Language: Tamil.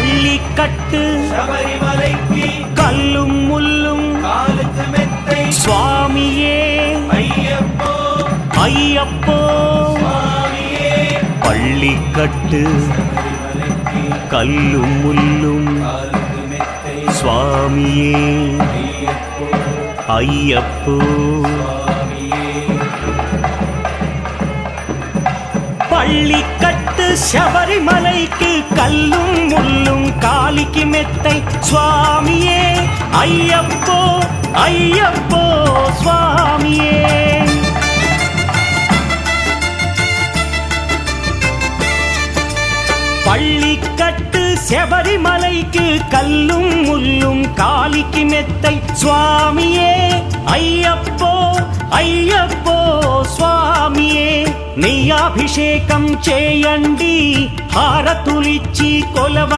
பள்ளிக்கட்டு சபரிமலைக்கு கல்லும் முள்ளும் காலுக்கு மெத்தை சுவாமியே ஐயப்போ ஐயப்போ சுவாமியே பள்ளிக்கட்டு சபரிமலைக்கு கல்லும் முள்ளும் காலுக்கு மெத்தை சுவாமியே ஐயப்போ ஐயப்போ சுவாமியே பள்ளிக்கட்டு சபரிமலைக்கு கல்லும் முள்ளும் காலிக்கு மெத்தை சுவாமியே ஐயப்போ ஐயப்போ சுவாமியே பள்ளிக்கட்டு சபரிமலைக்கு கல்லும் முள்ளும் காலிக்கு மெத்தை சுவாமியே ஐயப்போ ஐயப்போ స్వామియే నెయ్యాభిషేకం చేయండి హారతులిచ్చి కొలవ